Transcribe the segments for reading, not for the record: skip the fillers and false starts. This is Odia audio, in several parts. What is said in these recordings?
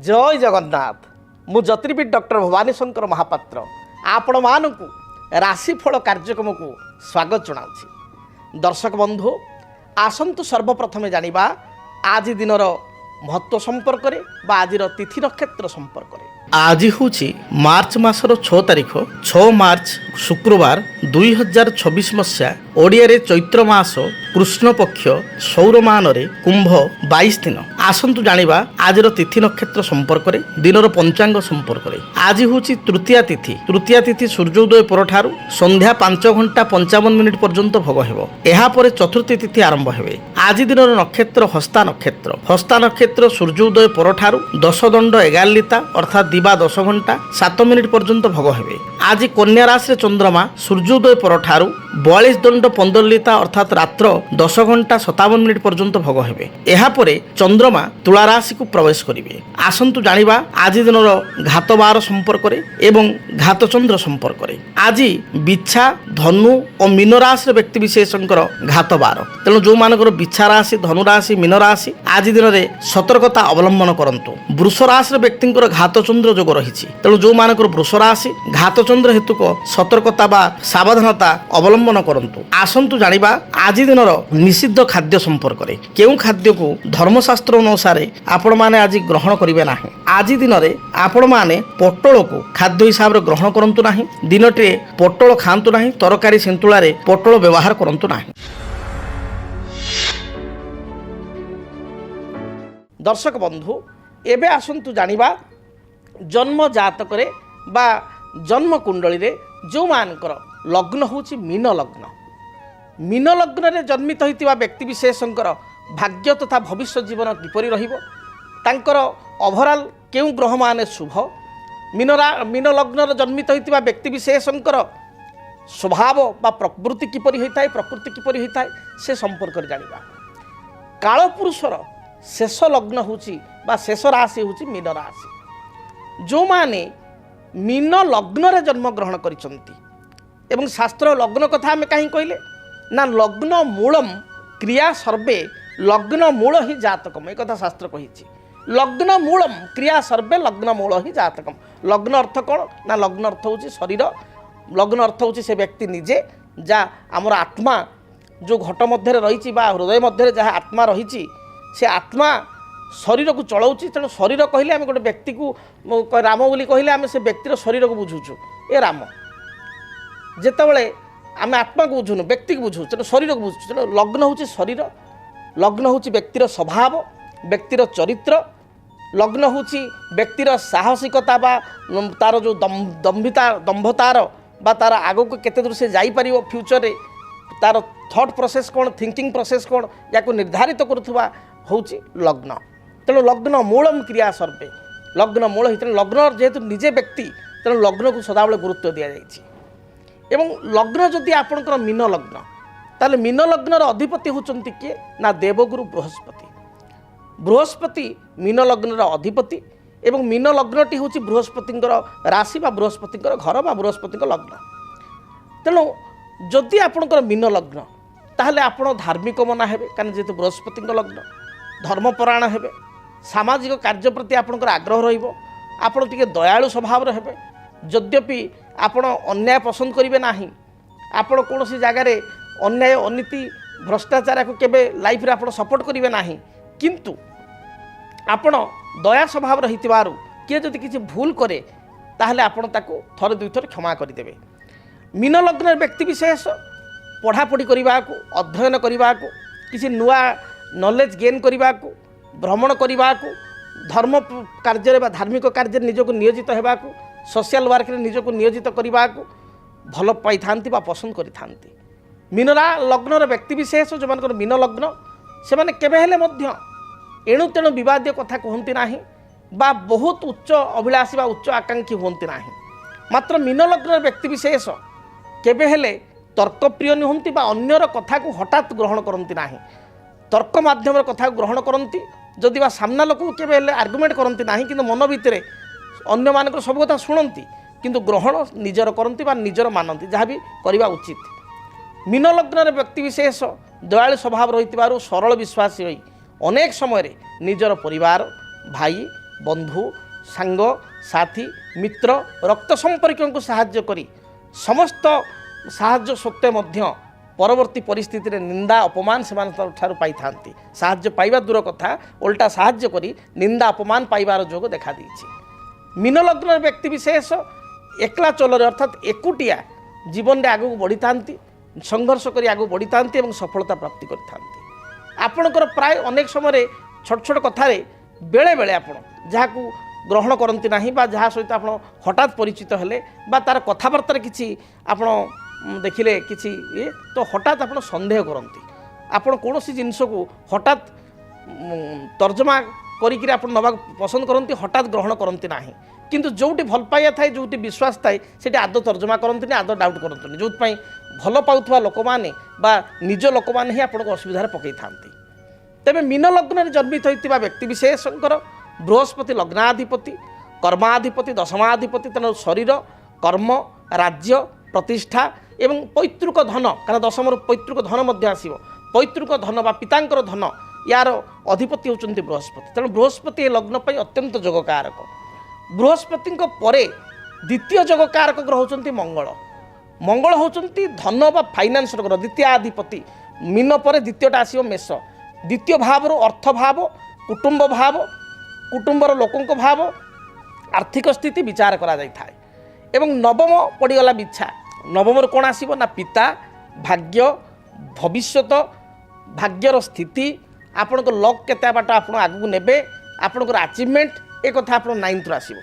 जय जगन्नाथ मु ज्योतिर्विद डॉक्टर भवानी शंकर महापात्र आपण मानक राशिफल कार्यक्रम को स्वागत जनाऊँ। दर्शक बंधु आसतु सर्वप्रथमे जानिबा आज दिनर महत्व संपर्क में आज तिथि नक्षत्र संपर्क में। आज हूँ मार्च मासर 6 तारिख 6 मार्च शुक्रवार 2024 मसीहा ओडिया चैत्र मास कृष्ण पक्ष सौरमान कुंभ 22 दिन। आसतु जानिबा आज तिथि नक्षत्र संपर्क में दिनर पंचांग संपर्क में। आज हूँ तृतीया तिथि सूर्योदय पर संध्या 5 घंटा 55 मिनिट पर्यंत भोग हेबो। एहा परे चतुर्थी तिथि आरंभ हेबे। आज दिनर नक्षत्र हस्ता नक्षत्र सूर्योदय पर 10 दंड 11 लिता अर्थात दिवा 10 घंटा 7 मिनिट पर्यंत भोग हेबे। आज कन्या राशि चंद्रमा सूर्योदय पर 42 दंड 15 लिता अर्थात रात्र 10 घंटा 57 मिनिट पर्यंत भोग हेबे। एहा परे चंद्रमा तुला राशि को प्रवेश करिवे। आसंतु जानिबा आज दिनर घात बार संपर्क रे एवं घात चंद्र संपर्क रे। आज बिच्छा धनु और मीन राशि व्यक्ति विशेषकर घात बार। तेणु जो मानकर बिच्छा राशि धनु राशि मीन राशि आज दिन में सतर्कता अवलंबन करंतु। वृष राशि व्यक्ति घात चंद्र जोग रही। तेणु जो मानकर वृष राशि घात चंद्र हेतुक सतर्कता बा सावधानता अवलंबन करंतु। आसंतु जानिबा आज दिनर निषिद्ध खाद्य संपर्क में। केउं खाद्य को धर्मशास्त्र अनुसार आपण माने आज ग्रहण करिवे नाही। आज दिन में आपण माने पटल को खाद्य हिसाब से ग्रहण करंतु नाही। दिनटे पटल खांतु नाही। तरकारी सिंतुला रे पटल व्यवहार करंतु नाही। दर्शक बंधु एबे आसंतु जानिबा जन्म जातक रे बा जन्म कुंडली रे जो मानकर लग्न होची मीन लग्न। मीन लग्न रे जन्मित होइतिबा व्यक्ति विशेषकर भाग्य तथा भविष्य जीवन किपरि रहिबो तांकर ओवरऑल केउ ग्रह माने शुभ मीन लग्न रे जन्मित होइतिबा व्यक्ति विशेषकर स्वभाव बा प्रकृति किपरि होइताय प्रकृति किपरि होइताय से संपर्क रे जानिबा। काल पुरुषर शेष लग्न होची बा शेष राशि होची मीन राशि। जो माने मीन लग्न रे जन्म ग्रहण करिसंती एवं शास्त्र लग्न कथा आमे काहे कहले ना लग्न मूलम क्रिया सर्वे लग्न मूल ही जातकम एक कथा शास्त्र कहिछि। लग्न मूलम क्रिया सर्वे लग्न मूल ही जातकम। लग्न अर्थ कौन ना लग्न अर्थ होची शरीर। लग्न अर्थ होची से व्यक्ति निजे जा आमर आत्मा जो घट मध्य रही बा हृदय मध्य जहाँ आत्मा रही से आत्मा शरीर को चलाऊँच। तेणु शरीर कहले आम गोटे व्यक्ति को राम बोली कहले आम से व्यक्तिर शरीर को बुझुचु ए राम जितेबाला आम आत्मा को बुझुनु व्यक्ति को बुझु तेणु शरीर को बुझुचु। तेणु लग्न होची शरीर लग्न होची व्यक्तिर स्वभाव व्यक्तिर चरित्र लग्न होची व्यक्तिर साहसिकता बा तार जो दंभतार बा तार आग को केते दूर से जाई परिवो फ्यूचर रे तार थॉट प्रोसेस कौन थिंकिंग प्रोसेस कौन या निर्धारित करुवा होची लग्न। तेणु लग्न मूलम क्रिया सर्वे लग्न मूल ही तेणु लग्न जेहेतु निजे व्यक्ति तेणु लग्न को सदाबले गुरुत्व दि जाइए। एवं लग्न जदि आपणकर मीन लग्न ताले मीन लग्नर अधिपति होचंती किए ना देवगुरु बृहस्पति। बृहस्पति मीन लग्नर अधिपति एवं मीन लग्नटी होची बृहस्पतिंकर राशि बा बृहस्पतिंकर घर बा बृहस्पतिंकर लग्न। तेणु जदि आपणकर मीन लग्न ताहले आपण धार्मिक मना हेबे कारण जेहेतु बृहस्पतिंकर लग्न धर्मपरायण हेबे सामाजिक कार्य प्रति आपणकर आग्रह रहिबो आपण टिके दयालु स्वभाव हेबे। यद्यपि आपण अन्याय पसंद करिवे नाही आपण कोनोसी जगार अन्याय अनीति भ्रष्टाचार को केबे लाइफ रे आपण सपोर्ट करिवे नाही किंतु आपण दया स्वभाव रहितिबारु किए जदि किछि भूल करे ताहले आपण ताको थरे दुई थर क्षमा करि देबे। मीन लग्न व्यक्ति विशेष पढ़ापढ़ी करने को अध्ययन करने को किसी नुआ नॉलेज गेन करने को भ्रमण करने को धर्म कार्य धार्मिक कार्य निजक नियोजित होगा सोशल वर्क रे निजक नियोजित करने को भल पाई था पसंद करि। मीनरा लग्नर व्यक्ति विशेष जो मान मीन लग्न से माने केबे हेले मध्य एणु तेणु विवादीय कथा कहती ना बा बहुत उच्च अभिलाषी बा उच्च आकांक्षी हमें ना। मात्र मीन लग्नर व्यक्ति विशेष केबे हेले तर्कप्रिय नुहंती बा अन्यर कथा को हठात ग्रहण करती ना। तर्क माध्यम कथा को ग्रहण करती जदि बा सामना लोक केबे हेले आर्गुमेंट करती ना कि मन भितर अन्य मान सब कथा शुणती किंतु ग्रहण निजर करती बा निजर मानती जहाँ भी करवा उचित। मीन लग्न व्यक्ति विशेष दयालु स्वभाव रही सरल विश्वासी होई अनेक समय निजर परिवार भाई ବନ୍ଧୁ ସାଙ୍ଗ ସାଥୀ ମିତ୍ର ରକ୍ତ ସମ୍ପର୍କୀୟଙ୍କୁ ସାହାଯ୍ୟ କରି ସମସ୍ତ ସାହାଯ୍ୟ ସତ୍ତ୍ୱେ ମଧ୍ୟ ପରବର୍ତ୍ତୀ ପରିସ୍ଥିତିରେ ନିନ୍ଦା ଅପମାନ ସେମାନଙ୍କଠାରୁ ପାଇଥାନ୍ତି। ସାହାଯ୍ୟ ପାଇବା ଦୂର କଥା, ଓଲଟା ସାହାଯ୍ୟ କରି ନିନ୍ଦା ଅପମାନ ପାଇବାର ଯୋଗ ଦେଖାଦେଇଛି। ମୀନ ଲଗ୍ନର ବ୍ୟକ୍ତି ବିଶେଷ ଏକଲା ଚଲରେ ଅର୍ଥାତ୍ ଏକୁଟିଆ ଜୀବନରେ ଆଗକୁ ବଢ଼ିଥାନ୍ତି, ସଂଘର୍ଷ କରି ଆଗକୁ ବଢ଼ିଥାନ୍ତି ଏବଂ ସଫଳତା ପ୍ରାପ୍ତି କରିଥାନ୍ତି। ଆପଣଙ୍କର ପ୍ରାୟ ଅନେକ ସମୟରେ ଛୋଟ ଛୋଟ କଥାରେ ବେଳେବେଳେ ଆପଣ ଯାହାକୁ ଗ୍ରହଣ କରନ୍ତି ନାହିଁ ବା ଯାହା ସହିତ ଆପଣ ହଠାତ୍ ପରିଚିତ ହେଲେ ବା ତା'ର କଥାବାର୍ତ୍ତାରେ କିଛି ଆପଣ ଦେଖିଲେ କିଛି ତ ହଠାତ୍ ଆପଣ ସନ୍ଦେହ କରନ୍ତି। ଆପଣ କୌଣସି ଜିନିଷକୁ ହଠାତ୍ ତର୍ଜମା କରିକିରି ଆପଣ ନେବାକୁ ପସନ୍ଦ କରନ୍ତି, ହଠାତ୍ ଗ୍ରହଣ କରନ୍ତି ନାହିଁ। କିନ୍ତୁ ଯେଉଁଠି ଭଲ ପାଇବା ଥାଏ, ଯେଉଁଠି ବିଶ୍ୱାସ ଥାଏ, ସେଠି ଆଦୌ ତର୍ଜମା କରନ୍ତିନି, ଆଦୌ ଡାଉଟ୍ କରନ୍ତିନି। ଯେଉଁଥିପାଇଁ ଭଲ ପାଉଥିବା ଲୋକମାନେ ବା ନିଜ ଲୋକମାନେ ହିଁ ଆପଣଙ୍କୁ ଅସୁବିଧାରେ ପକାଇଥାନ୍ତି। ତେବେ ମୀନ ଲଗ୍ନରେ ଜନ୍ମିତ ହୋଇଥିବା ବ୍ୟକ୍ତିବିଶେଷଙ୍କର ବୃହସ୍ପତି ଲଗ୍ନାଧିପତି, କର୍ମାଧିପତି, ଦଶମାଧିପତି, ତେଣୁ ଶରୀର, କର୍ମ, ରାଜ୍ୟ, ପ୍ରତିଷ୍ଠା ଏବଂ ପୈତୃକ ଧନ, କାରଣ ଦଶମରୁ ପୈତୃକ ଧନ ମଧ୍ୟ ଆସିବ। ପୈତୃକ ଧନ ବା ପିତାଙ୍କର ଧନ, ୟାର ଅଧିପତି ହେଉଛନ୍ତି ବୃହସ୍ପତି। ତେଣୁ ବୃହସ୍ପତି ଏ ଲଗ୍ନ ପାଇଁ ଅତ୍ୟନ୍ତ ଯୋଗକାରକ। ବୃହସ୍ପତିଙ୍କ ପରେ ଦ୍ୱିତୀୟ ଯୋଗକାରକ ଗ୍ରହ ହେଉଛନ୍ତି ମଙ୍ଗଳ। ମଙ୍ଗଳ ହେଉଛନ୍ତି ଧନ ବା ଫାଇନାନ୍ସର ଗ୍ରହ, ଦ୍ୱିତୀୟାଧିପତି। ମୀନ ପରେ ଦ୍ୱିତୀୟଟା ଆସିବ ମେଷ। ଦ୍ୱିତୀୟ ଭାବରୁ ଅର୍ଥ ଭାବ, କୁଟୁମ୍ବ ଭାବ, କୁଟୁମ୍ବର ଲୋକଙ୍କ ଭାବ, ଆର୍ଥିକ ସ୍ଥିତି ବିଚାର କରାଯାଇଥାଏ। ଏବଂ ନବମ ପଡ଼ିଗଲା ବିଛା। ନବମରୁ କ'ଣ ଆସିବ ନା ପିତା, ଭାଗ୍ୟ, ଭବିଷ୍ୟତ, ଭାଗ୍ୟର ସ୍ଥିତି, ଆପଣଙ୍କ ଲକ୍ କେତେ ବାଟ ଆପଣ ଆଗକୁ ନେବେ, ଆପଣଙ୍କର ଆଚିଭମେଣ୍ଟ, ଏ କଥା ଆପଣ 9ରୁ ଆସିବ।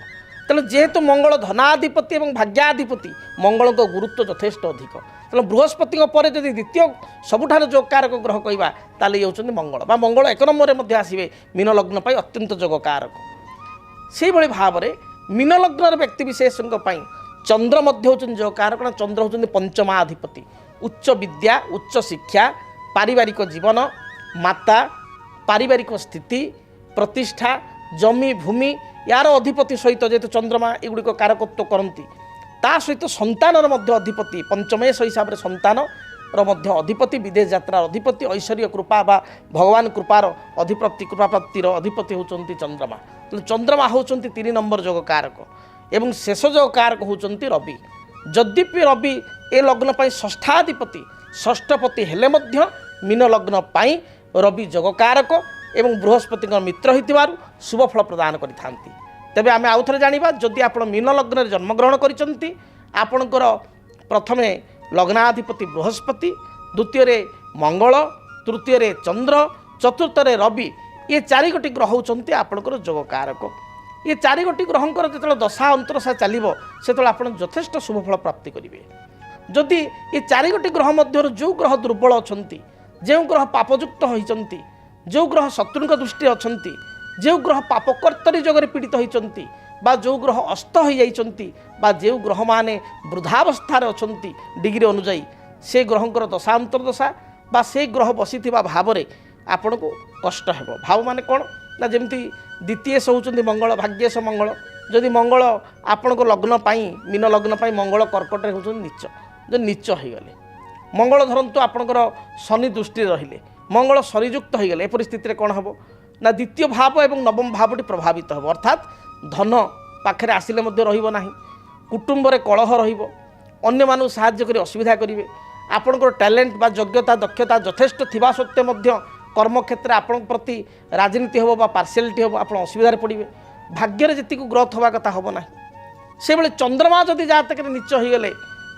ତେଣୁ ଯେହେତୁ ମଙ୍ଗଳ ଧନାଧିପତି ଏବଂ ଭାଗ୍ୟାଧିପତି, ମଙ୍ଗଳଙ୍କ ଗୁରୁତ୍ୱ ଯଥେଷ୍ଟ ଅଧିକ। ତେଣୁ ବୃହସ୍ପତିଙ୍କ ପରେ ଯଦି ଦ୍ୱିତୀୟ ସବୁଠାରୁ ଯୋଗକାରକ ଗ୍ରହ କହିବା, ତାହେଲେ ଇଏ ହେଉଛନ୍ତି ମଙ୍ଗଳ ବା ମଙ୍ଗଳ 1 ନମ୍ବରରେ ମଧ୍ୟ ଆସିବେ ମୀନ ଲଗ୍ନ ପାଇଁ ଅତ୍ୟନ୍ତ ଯୋଗକାରକ। ସେହିଭଳି ଭାବରେ ମୀନ ଲଗ୍ନର ବ୍ୟକ୍ତିବିଶେଷଙ୍କ ପାଇଁ ଚନ୍ଦ୍ର ମଧ୍ୟ ହେଉଛନ୍ତି ଯୋଗକାରକ। କାରଣ ଚନ୍ଦ୍ର ହେଉଛନ୍ତି ପଞ୍ଚମାଧିପତି। ଉଚ୍ଚ ବିଦ୍ୟା, ଉଚ୍ଚ ଶିକ୍ଷା, ପାରିବାରିକ ଜୀବନ, ମାତା, ପାରିବାରିକ ସ୍ଥିତି, ପ୍ରତିଷ୍ଠା, ଜମି ଭୂମି, ୟାର ଅଧିପତି ସହିତ ଯେହେତୁ ଚନ୍ଦ୍ରମା ଏଗୁଡ଼ିକ କାରକତ୍ୱ କରନ୍ତି, ତା ସହିତ ସନ୍ତାନର ମଧ୍ୟ ଅଧିପତି, ପଞ୍ଚମେଶ ହିସାବରେ ସନ୍ତାନର ମଧ୍ୟ ଅଧିପତି, ବିଦେଶ ଯାତ୍ରାର ଅଧିପତି, ଐଶ୍ୱର୍ଯ୍ୟ କୃପା ବା ଭଗବାନ କୃପାର ଅଧିପତି, କୃପାପ୍ରାପ୍ତିର ଅଧିପତି ହେଉଛନ୍ତି ଚନ୍ଦ୍ରମା। ତେଣୁ ଚନ୍ଦ୍ରମା ହେଉଛନ୍ତି 3 ନମ୍ବର ଯୋଗକାରକ ଏବଂ ଶେଷ ଯୋଗକାରକ ହେଉଛନ୍ତି ରବି। ଯଦ୍ୟପି ରବି ଏ ଲଗ୍ନ ପାଇଁ ଷଷ୍ଠାଧିପତି, ଷଷ୍ଠପତି ହେଲେ ମଧ୍ୟ ମୀନ ଲଗ୍ନ ପାଇଁ ରବି ଯୋଗକାରକ ଏବଂ ବୃହସ୍ପତିଙ୍କ ମିତ୍ର ହୋଇଥିବାରୁ ଶୁଭ ଫଳ ପ୍ରଦାନ କରିଥାନ୍ତି। ତେବେ ଆମେ ଆଉ ଥରେ ଜାଣିବା, ଯଦି ଆପଣ ମୀନ ଲଗ୍ନରେ ଜନ୍ମଗ୍ରହଣ କରିଛନ୍ତି, ଆପଣଙ୍କର ପ୍ରଥମେ ଲଗ୍ନାଧିପତି ବୃହସ୍ପତି, ଦ୍ୱିତୀୟରେ ମଙ୍ଗଳ, ତୃତୀୟରେ ଚନ୍ଦ୍ର, ଚତୁର୍ଥରେ ରବି, ଏ 4 ଗ୍ରହ ହେଉଛନ୍ତି ଆପଣଙ୍କର ଯୋଗକାରକ। ଏ 4 ଗ୍ରହଙ୍କର ଯେତେବେଳେ ଦଶା ଅନ୍ତରଶା ଚାଲିବ, ସେତେବେଳେ ଆପଣ ଯଥେଷ୍ଟ ଶୁଭଫଳ ପ୍ରାପ୍ତି କରିବେ। ଯଦି ଏ 4 ଗ୍ରହ ମଧ୍ୟରୁ ଯେଉଁ ଗ୍ରହ ଦୁର୍ବଳ ଅଛନ୍ତି, ଯେଉଁ ଗ୍ରହ ପାପଯୁକ୍ତ ହୋଇଛନ୍ତି, ଯେଉଁ ଗ୍ରହ ଶତ୍ରୁଙ୍କ ଦୃଷ୍ଟିରେ ଅଛନ୍ତି, ଯେଉଁ ଗ୍ରହ ପାପକର୍ତ୍ତରୀ ଯୋଗରେ ପୀଡ଼ିତ ହୋଇଛନ୍ତି ବା ଯେଉଁ ଗ୍ରହ ଅସ୍ତ ହୋଇଯାଇଛନ୍ତି ବା ଯେଉଁ ଗ୍ରହମାନେ ବୃଦ୍ଧାବସ୍ଥାରେ ଅଛନ୍ତି ଡିଗ୍ରୀ ଅନୁଯାୟୀ, ସେ ଗ୍ରହଙ୍କର ଦଶା ଅନ୍ତର୍ଦଶା ବା ସେ ଗ୍ରହ ବସିଥିବା ଭାବରେ ଆପଣଙ୍କୁ କଷ୍ଟ ହେବ। ଭାବ ମାନେ କ'ଣ ନା, ଯେମିତି ଦ୍ୱିତୀୟେଶ ହେଉଛନ୍ତି ମଙ୍ଗଳ, ଭାଗ୍ୟେଶ ମଙ୍ଗଳ। ଯଦି ମଙ୍ଗଳ ଆପଣଙ୍କ ଲଗ୍ନ ପାଇଁ, ମୀନ ଲଗ୍ନ ପାଇଁ ମଙ୍ଗଳ କର୍କଟରେ ହେଉଛନ୍ତି ନୀଚ, ଯଦି ନୀଚ ହୋଇଗଲେ, ମଙ୍ଗଳ ଧରନ୍ତୁ ଆପଣଙ୍କର ଶନି ଦୃଷ୍ଟିରେ ରହିଲେ, ମଙ୍ଗଳ ଶନିଯୁକ୍ତ ହୋଇଗଲେ, ଏପରି ସ୍ଥିତିରେ କ'ଣ ହେବ ନା ଦ୍ୱିତୀୟ ଭାବ ଏବଂ ନବମ ଭାବଟି ପ୍ରଭାବିତ ହେବ। ଅର୍ଥାତ୍ ଧନ ପାଖରେ ଆସିଲେ ମଧ୍ୟ ରହିବ ନାହିଁ, କୁଟୁମ୍ବରେ କଳହ ରହିବ, ଅନ୍ୟମାନଙ୍କୁ ସାହାଯ୍ୟ କରି ଅସୁବିଧା କରିବେ, ଆପଣଙ୍କର ଟ୍ୟାଲେଣ୍ଟ ବା ଯୋଗ୍ୟତା ଦକ୍ଷତା ଯଥେଷ୍ଟ ଥିବା ସତ୍ତ୍ୱେ ମଧ୍ୟ କର୍ମକ୍ଷେତ୍ରରେ ଆପଣଙ୍କ ପ୍ରତି ରାଜନୀତି ହେବ ବା ପାର୍ସିଆଲିଟି ହେବ, ଆପଣ ଅସୁବିଧାରେ ପଡ଼ିବେ, ଭାଗ୍ୟରେ ଯେତିକି ଗ୍ରୋଥ୍ ହେବା କଥା ହେବ ନାହିଁ। ସେଭଳି ଚନ୍ଦ୍ରମା ଯଦି ଜାତକରେ ନୀଚ ହୋଇଗଲେ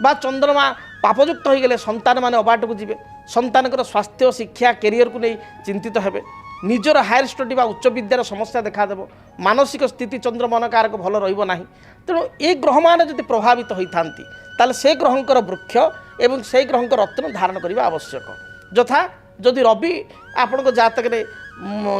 ବା ଚନ୍ଦ୍ରମା ପାପଯୁକ୍ତ ହୋଇଗଲେ, ସନ୍ତାନମାନେ ଅବାଟକୁ ଯିବେ, ସନ୍ତାନଙ୍କର ସ୍ୱାସ୍ଥ୍ୟ, ଶିକ୍ଷା, କ୍ୟାରିୟରକୁ ନେଇ ଚିନ୍ତିତ ହେବେ, ନିଜର ହାୟର ଷ୍ଟଡି ବା ଉଚ୍ଚ ବିଦ୍ୟାର ସମସ୍ୟା ଦେଖାଦେବ, ମାନସିକ ସ୍ଥିତି ଚନ୍ଦ୍ର ମନକାରକ ଭଲ ରହିବ ନାହିଁ। ତେଣୁ ଏ ଗ୍ରହମାନେ ଯଦି ପ୍ରଭାବିତ ହୋଇଥାନ୍ତି, ତାହେଲେ ସେ ଗ୍ରହଙ୍କର ବୃକ୍ଷ ଏବଂ ସେହି ଗ୍ରହଙ୍କ ରତ୍ନ ଧାରଣ କରିବା ଆବଶ୍ୟକ। ଯଥା ଯଦି ରବି ଆପଣଙ୍କ ଜାତକରେ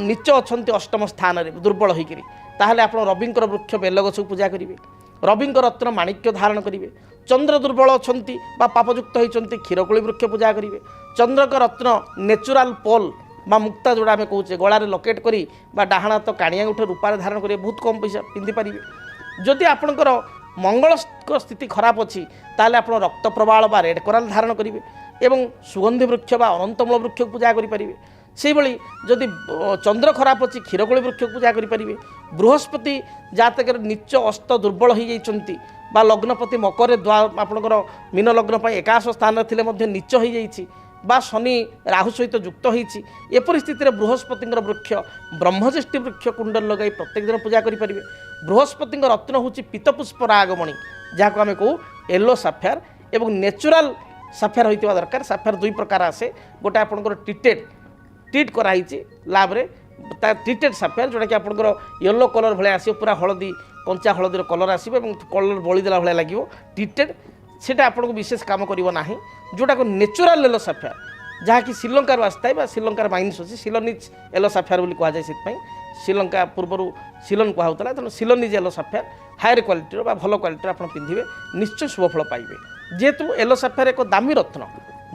ନୀଚ ଅଛନ୍ତି ଅଷ୍ଟମ ସ୍ଥାନରେ ଦୁର୍ବଳ ହୋଇକରି, ତାହେଲେ ଆପଣ ରବିଙ୍କର ବୃକ୍ଷ ବେଲଗଛକୁ ପୂଜା କରିବେ, ରବିଙ୍କ ରତ୍ନ ମାଣିକ୍ୟ ଧାରଣ କରିବେ। ଚନ୍ଦ୍ର ଦୁର୍ବଳ ଅଛନ୍ତି ବା ପାପଯୁକ୍ତ ହୋଇଛନ୍ତି, କ୍ଷୀରକୋଳି ବୃକ୍ଷ ପୂଜା କରିବେ। ଚନ୍ଦ୍ରଙ୍କ ରତ୍ନ ନେଚୁରାଲ ପୋଲ୍ ବା ମୁକ୍ତା ଯେଉଁଟା ଆମେ କହୁଛେ, ଗଳାରେ ଲକେଟ୍ କରି ବା ଡାହାଣ ହାତ କାଣିଆ ଗୋଟେ ରୂପାରେ ଧାରଣ କରିବେ, ବହୁତ କମ୍ ପଇସା ପିନ୍ଧିପାରିବେ। ଯଦି ଆପଣଙ୍କର ମଙ୍ଗଳଙ୍କ ସ୍ଥିତି ଖରାପ ଅଛି, ତାହେଲେ ଆପଣ ରକ୍ତ ପ୍ରବାଳ ବା ରେଡ୍ କୋରାଲ୍ ଧାରଣ କରିବେ ଏବଂ ସୁଗନ୍ଧି ବୃକ୍ଷ ବା ଅନନ୍ତମୂଳ ବୃକ୍ଷକୁ ପୂଜା କରିପାରିବେ। সেইভাবে যদি চন্দ্র খারাপ অছি ক্ষীরকোଳି বৃক্ষক পূজা করে। বৃহস্পতি জাতকের নিচ অস্ত দুর্বল হয়ে যাই বা লগ্নপতি মকরে আপনার মীন লগ্ন একাদশ স্থান লে নিচ হয়ে যাই বা শনি রাহু সহিত যুক্ত হয়েছি এ পরিস্থিতি বৃহস্পতির বৃক্ষ ব্রহ্মজ্যেষ্ঠী বৃক্ষ কুণ্ডল লগাই প্রত্যেক দিন পূজা করে। বৃহস্পতি রত্ন হচ্ছে পীতপুষ্প রাগমণি যা আমি কৌ येलो साफायर এবং ন্যাচুরাল সাফায়ার হইতে দরকার। সাফায়ার দুই প্রকার আসে, গোটে আপনার ট্রিট করা ল্যাব্রে তা ট্রিটেড সাফায়ার जोटा আপনার येलो कलर भाया आस पूरा हलदी कंचा हलदीर कलर आसो और कलर बलिदेला भाया लगे ट्रिटेड सेटा आपको विशेष काम करना ना जोटा को नेचुराल येलो साफायर जहाँकि श्रीलंकार आसता श्रीलंकार माइन्स अच्छी सिलोनिज येलो साफायर बोली कहुए से श्रीलंका पूर्वर सिलोन कहला तेणु सिलोनिज येलो साफायर हायर क्वालिटीर भल क्वालिटीर आप पिंधे निश्चय शुभफल पाइबे। जेहेतु येलो साफायर एक दामी रत्न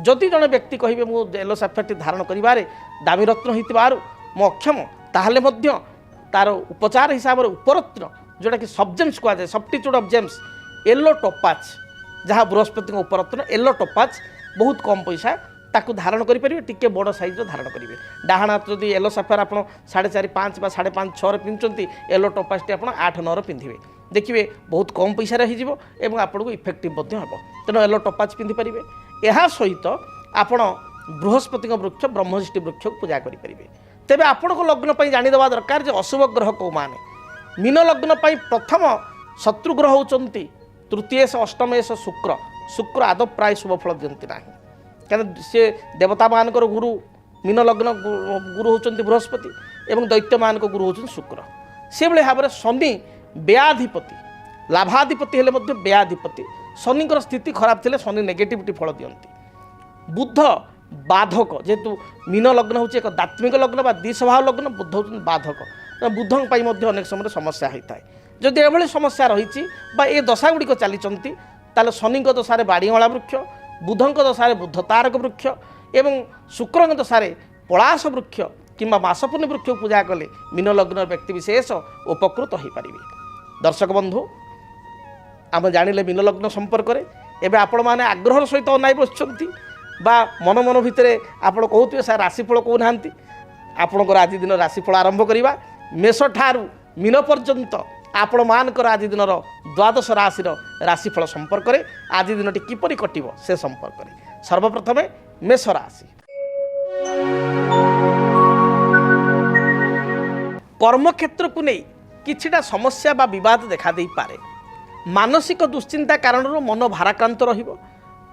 जदि जड़े व्यक्ति कहे मु येलो साफायर धारण कर दामी रत्न हो मो अक्षम ताहले तार उपचार हिसाब से उपरत्न जोटा कि सब जेम्स कहुए substitute of gems yellow topaz जहाँ बृहस्पति उपरत्न येलो टोपाज बहुत कम पैसा ताकू धारण करेंगे टी बड़ सैज्र धारण करेंगे। डाण हाथ जब येलो साफायर आप 4.5 5 बा 5.5 6 पिंधुंट येलो टोपाजटी आप 8 9 पिंधे देखिए बहुत कम पैसा रही आपको इफेक्टिव हम तेणु येलो टोपाज पिंधिपारे। यह सहित आपण बृहस्पति वृक्ष ब्रह्मज्येष्ठी वृक्ष पूजा करेंगे। तेज आपण लग्न जानीदेवा दरकार जो अशुभ ग्रह कौ माने मीन लग्न प्रथम शत्रु ग्रह होती तृतीयश अष्टमेश शुक्र शुक्र आदौ प्राय शुभफल दिखती ना क्या सी देवता मान गुरु मीन लग्न गुरु होती बृहस्पति और दैत्य मान गुरु होती शुक्र से भाव में शनि व्ययाधिपति लाभाधिपति हेले व्ययाधिपति शनिकर स्थिति खराब थे शनि नेगेटिविटी फल दियंती। बुध बाधक जेहेतु मीन लग्न हूँ एक दात्मिक लग्न बा द्विस्वभाव लग्न बुध हूँ बाधक बुधों अनेक समय समस्या होता है। जदि एभली समस्या रही ए दशा गुड़िक चली शनि दशा बाड़ीअला वृक्ष बुधों दशा बुध तारक वृक्ष एवं शुक्र दशा पलाश वृक्ष किंबा मासपूर्ण वृक्ष पूजा कले मीन लग्न व्यक्ति विशेष उपकृत हो पारे। दर्शक बंधु आम जानिले मीन लग्न संपर्क में एवं आपण मैंने आग्रह सहित अनाई बस मन मन भितर आप कहते सर राशिफल कहना आपणकर आज दिन राशिफल आरंभ करवा मेष ठारू मीन पर्यंत आपण मानकर आज दिन द्वादश राशि राशिफल संपर्क में आज दिन किपरि कटिब से संपर्क में सर्वप्रथमे मेष राशि। कर्मक्षेत्र को नहीं किछिटा समस्या बा विवाद देखा दे पारे। मानसिक दुश्चिंता कारण मन भाराक्रांत रहिबो।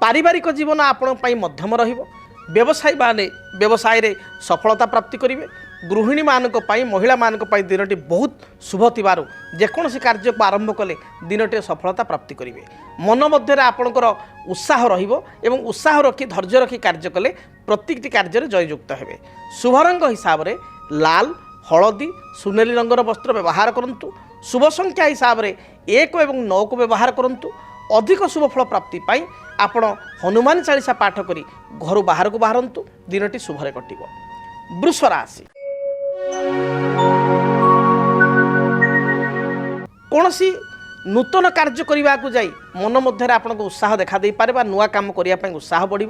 पारिवारिक जीवन आपण पई मध्यम रहिबो। व्यवसायी माने व्यवसाय रे सफलता प्राप्ति करिवे। गृहिणी मानक पई महिला मानक पई दिनटी बहुत शुभ थिबारु जेकोसी कार्य को आरंभ कले दिनटे सफलता प्राप्ति करिवे। मन मध्य आपणकर उत्साह रहिबो एवं उत्साह रखी धैर्य रखी कार्य कले प्रत्येकटी कार्य जययुक्त हेबे। शुभ रंग हिसाब रे लाल हलदी सुनेली रंगर वस्त्र व्यवहार करंतु। शुभ संख्या हिसाब रे 1 एवं 9 को व्यवहार करंतु। अधिक शुभ फल प्राप्ति पाई आपण हनुमान चालीसा पाठ करी घर बाहर को बाहरंतु दिनटी शुभरे कटिबो। वृष राशि कौनसी नूतन कार्य करने को जाई मन मध्य आपको उत्साह देखा दे पारे नुआ काम करने उत्साह बढ़।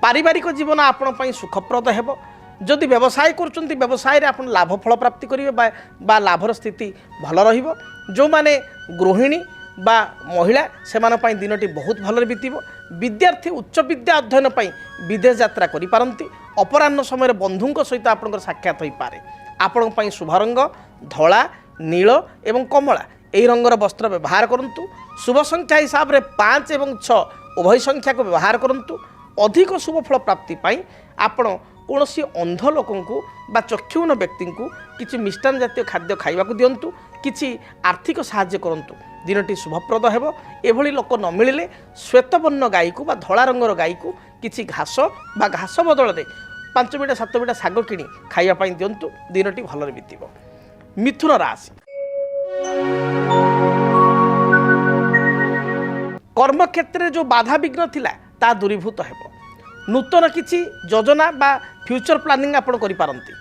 पारिवारिक जीवन आपण सुखप्रद हेबो। जदि व्यवसाय कर व्यवसाय आप लाभ फल प्राप्ति करेंगे बा लाभर स्थिति भल रहिबो। जो माने गृहिणी बा महिला से दिनटी बहुत भल बीतब। विद्यार्थी उच्च विद्या अध्ययन पर विदेश यात्रा करि पारंती। अपराह्न समय बंधुओं सहित आपंकर साक्षात हो पारे। आपण शुभ रंग धला नील एवं कमला यही रंगर वस्त्र व्यवहार करंतु। शुभ संख्या हिसाब रे 5 एवं 6 उभय संख्या को व्यवहार करंतु। अधिक शुभ फल प्राप्ति पाई आपण कौनसी अंध लोकों को बा चक्षुहीन व्यक्ति को किसी मिष्टान जातीय खाद्य खाइबा को दिंतु। किसी आर्थिक साहाय्य करंतु दिनटी शुभप्रद हेबो। एभली लोक न मिलिले श्वेतवर्ण गाई को बा धला रंगर गाई को किसी घास बा घास बदल में 5 बिटा 7 बिटा शाग किणी खाइबा दिंतु दिनटी भलरे बीतिबो। मिथुन राशि कर्मक्षेत्र जो बाधा विघ्न थिला ता दूरीभूत हेबो। नूतन किसी योजना बा फ्यूचर प्लानिंग आपण करि पारंती।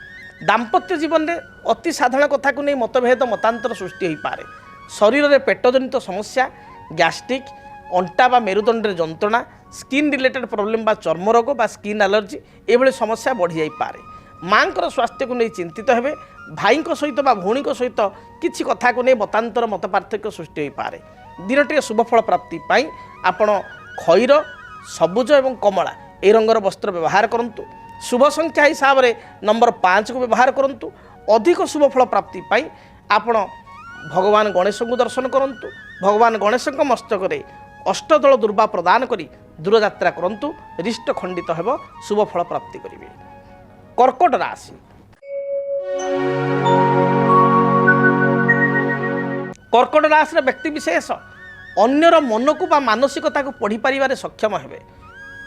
दाम्पत्य जीवन में अति साधारण कथा को नहीं मतभेद मतांतर सृष्टि हो पारे। शरीर में पेटजनित समस्या गैस्ट्रिक अंटा बा मेरुदंड जंत्रणा स्किन रिलेटेड प्रॉब्लम बा चर्म रोग बा स्किन एलर्जी एभली समस्या बढ़ी जाई पारे। ମାଙ୍କର ସ୍ୱାସ୍ଥ୍ୟକୁ ନେଇ ଚିନ୍ତିତ ହେବେ। ଭାଇଙ୍କ ସହିତ ବା ଭଉଣୀଙ୍କ ସହିତ କିଛି କଥାକୁ ନେଇ ମତାନ୍ତର ମତ ପାର୍ଥକ୍ୟ ସୃଷ୍ଟି ହୋଇପାରେ। ଦିନଟିରେ ଶୁଭଫଳ ପ୍ରାପ୍ତି ପାଇଁ ଆପଣ ଖଇର, ସବୁଜ ଏବଂ କମଳା ଏହି ରଙ୍ଗର ବସ୍ତ୍ର ବ୍ୟବହାର କରନ୍ତୁ। ଶୁଭ ସଂଖ୍ୟା ହିସାବରେ ନମ୍ବର 5କୁ ବ୍ୟବହାର କରନ୍ତୁ। ଅଧିକ ଶୁଭଫଳ ପ୍ରାପ୍ତି ପାଇଁ ଆପଣ ଭଗବାନ ଗଣେଶଙ୍କୁ ଦର୍ଶନ କରନ୍ତୁ। ଭଗବାନ ଗଣେଶଙ୍କ ମସ୍ତକରେ ଅଷ୍ଟଦଳ ଦୁର୍ବା ପ୍ରଦାନ କରି ଦୂରଯାତ୍ରା କରନ୍ତୁ। ରିଷ୍ଟ ଖଣ୍ଡିତ ହେବ, ଶୁଭଫଳ ପ୍ରାପ୍ତି କରିବେ। କର୍କଟ ରାଶି। କର୍କଟ ରାଶିର ବ୍ୟକ୍ତିବିଶେଷ ଅନ୍ୟର ମନକୁ ବା ମାନସିକତାକୁ ପଢ଼ିପାରିବାରେ ସକ୍ଷମ ହେବେ।